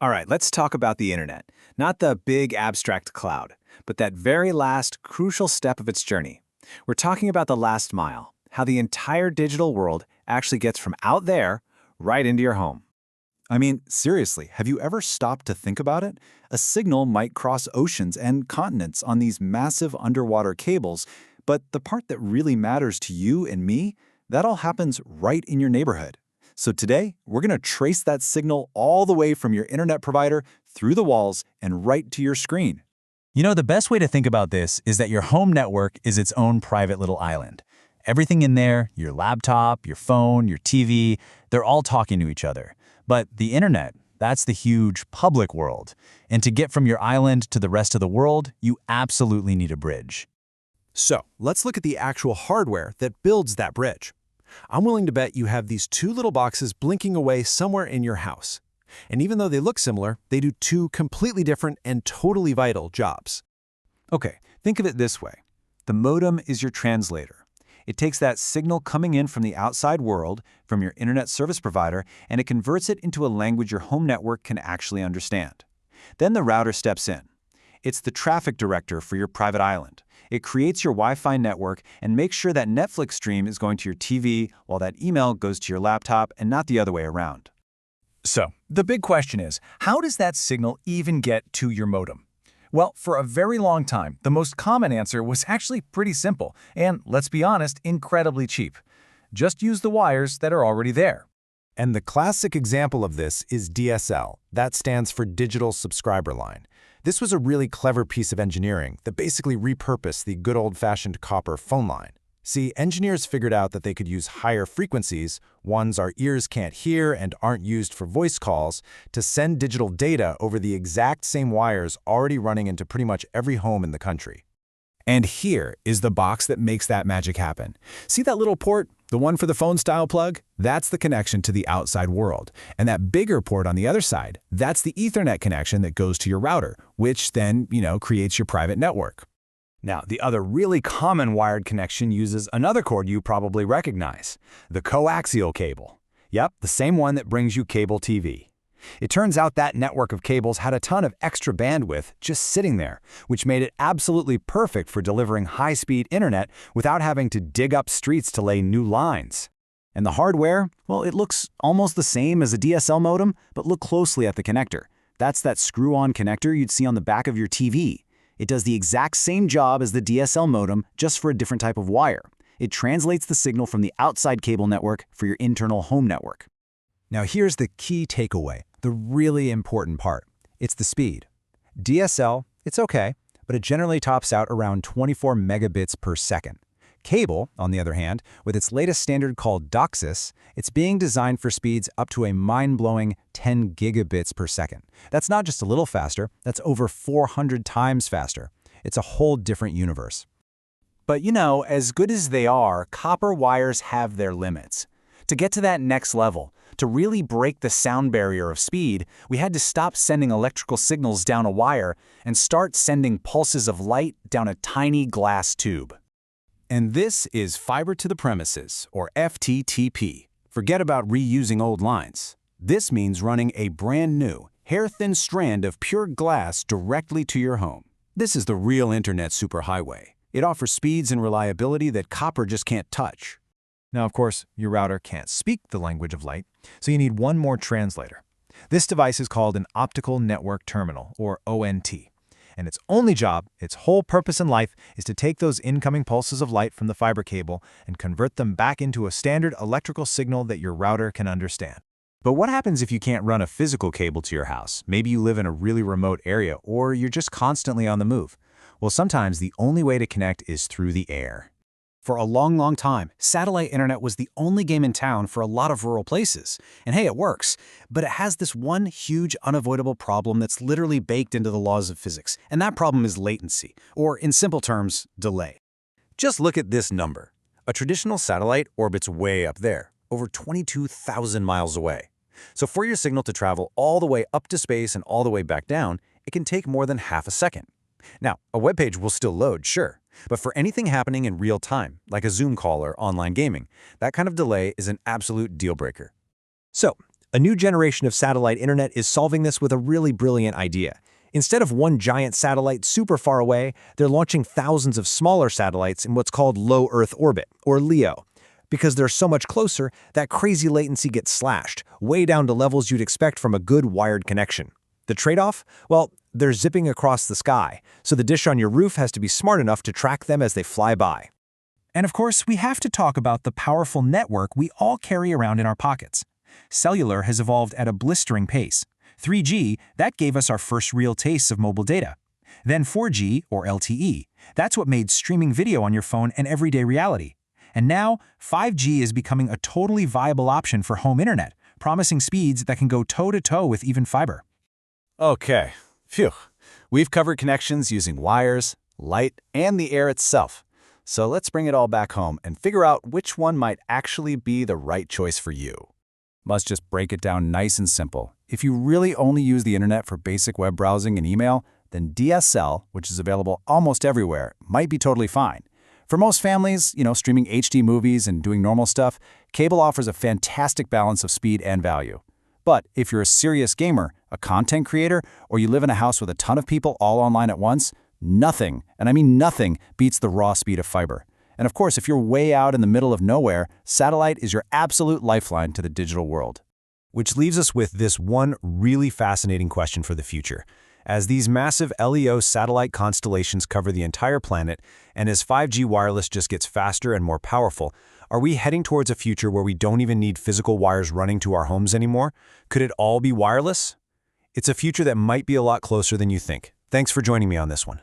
All right, let's talk about the internet. Not the big abstract cloud, but that very last crucial step of its journey. We're talking about the last mile, how the entire digital world actually gets from out there right into your home. I mean, seriously, have you ever stopped to think about it? A signal might cross oceans and continents on these massive underwater cables, but the part that really matters to you and me, that all happens right in your neighborhood. So today, we're going to trace that signal all the way from your internet provider, through the walls, and right to your screen. You know, the best way to think about this is that your home network is its own private little island. Everything in there, your laptop, your phone, your TV, they're all talking to each other. But the internet, that's the huge public world. And to get from your island to the rest of the world, you absolutely need a bridge. So, let's look at the actual hardware that builds that bridge. I'm willing to bet you have these two little boxes blinking away somewhere in your house. And even though they look similar, they do two completely different and totally vital jobs. Okay, think of it this way. The modem is your translator. It takes that signal coming in from the outside world, from your internet service provider, and it converts it into a language your home network can actually understand. Then the router steps in. It's the traffic director for your private island. It creates your Wi-Fi network and makes sure that Netflix stream is going to your TV while that email goes to your laptop and not the other way around. So, the big question is, how does that signal even get to your modem? Well, for a very long time, the most common answer was actually pretty simple and, let's be honest, incredibly cheap. Just use the wires that are already there. And the classic example of this is DSL. That stands for Digital Subscriber Line. This was a really clever piece of engineering that basically repurposed the good old-fashioned copper phone line. See, engineers figured out that they could use higher frequencies, ones our ears can't hear and aren't used for voice calls, to send digital data over the exact same wires already running into pretty much every home in the country. And here is the box that makes that magic happen. See that little port? The one for the phone style plug? That's the connection to the outside world. And that bigger port on the other side, that's the Ethernet connection that goes to your router, which then, creates your private network. Now, the other really common wired connection uses another cord you probably recognize, the coaxial cable. Yep, the same one that brings you cable TV. It turns out that network of cables had a ton of extra bandwidth just sitting there, which made it absolutely perfect for delivering high-speed internet without having to dig up streets to lay new lines. And the hardware, well, it looks almost the same as a DSL modem, but look closely at the connector. That's that screw-on connector you'd see on the back of your TV. It does the exact same job as the DSL modem, just for a different type of wire. It translates the signal from the outside cable network for your internal home network. Now here's the key takeaway, the really important part. It's the speed. DSL, it's okay, but it generally tops out around 24 megabits per second. Cable, on the other hand, with its latest standard called DOCSIS, it's being designed for speeds up to a mind-blowing 10 gigabits per second. That's not just a little faster, that's over 400 times faster. It's a whole different universe. But as good as they are, copper wires have their limits. To get to that next level, to really break the sound barrier of speed, we had to stop sending electrical signals down a wire and start sending pulses of light down a tiny glass tube. And this is fiber to the premises, or FTTP. Forget about reusing old lines. This means running a brand new, hair-thin strand of pure glass directly to your home. This is the real internet superhighway. It offers speeds and reliability that copper just can't touch. Now, of course, your router can't speak the language of light, so you need one more translator. This device is called an optical network terminal, or ONT. And its only job, its whole purpose in life, is to take those incoming pulses of light from the fiber cable and convert them back into a standard electrical signal that your router can understand. But what happens if you can't run a physical cable to your house? Maybe you live in a really remote area, or you're just constantly on the move. Well, sometimes the only way to connect is through the air. For a long, long time, satellite internet was the only game in town for a lot of rural places. And hey, it works. But it has this one huge, unavoidable problem that's literally baked into the laws of physics. And that problem is latency, or in simple terms, delay. Just look at this number. A traditional satellite orbits way up there, over 22,000 miles away. So for your signal to travel all the way up to space and all the way back down, it can take more than half a second. Now, a web page will still load, sure. But for anything happening in real time, like a Zoom call or online gaming, that kind of delay is an absolute deal breaker. So, A new generation of satellite internet is solving this with a really brilliant idea. Instead of one giant satellite super far away, they're launching thousands of smaller satellites in what's called low Earth orbit, or LEO. Because they're so much closer, that crazy latency gets slashed, way down to levels you'd expect from a good wired connection. The trade-off? Well, they're zipping across the sky, so the dish on your roof has to be smart enough to track them as they fly by. And of course, we have to talk about the powerful network we all carry around in our pockets. Cellular has evolved at a blistering pace. 3G, that gave us our first real tastes of mobile data. Then 4G, or LTE, that's what made streaming video on your phone an everyday reality. And now, 5G is becoming a totally viable option for home internet, promising speeds that can go toe-to-toe with even fiber. Okay, phew. We've covered connections using wires, light, and the air itself. So let's bring it all back home and figure out which one might actually be the right choice for you. Must just break it down nice and simple. If you really only use the internet for basic web browsing and email, then DSL, which is available almost everywhere, might be totally fine. For most families, streaming HD movies and doing normal stuff, cable offers a fantastic balance of speed and value. But if you're a serious gamer, a content creator, or you live in a house with a ton of people all online at once, nothing, and I mean nothing, beats the raw speed of fiber. And of course, if you're way out in the middle of nowhere, satellite is your absolute lifeline to the digital world. Which leaves us with this one really fascinating question for the future. As these massive LEO satellite constellations cover the entire planet, and as 5G wireless just gets faster and more powerful, are we heading towards a future where we don't even need physical wires running to our homes anymore? Could it all be wireless? It's a future that might be a lot closer than you think. Thanks for joining me on this one.